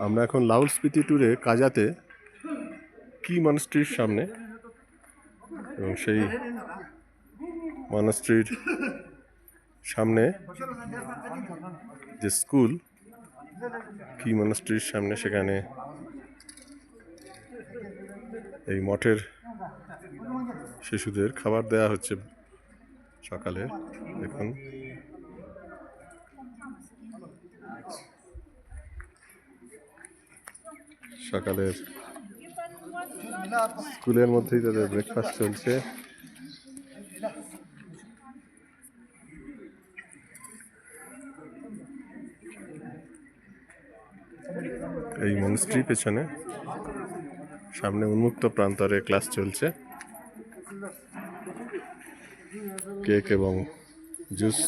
আমরা এখন লাউল স্পিতি ট্যুরে কাজাতে কি মনাস্ট্রির সামনে, এবং সেই মনাস্ট্রির সামনে যে স্কুল কি মনাস্ট্রির সামনে, সেখানে এই মঠের শিশুদের খাবার দেয়া হচ্ছে সকালে। দেখুন, সকালের স্কুলের মধ্যেই তাদের ব্রেকফাস্ট চলছে। এই মনস্ট্রি পেছনে সামনে উন্মুক্ত প্রান্তরে ক্লাস চলছে। কেক এবং জুস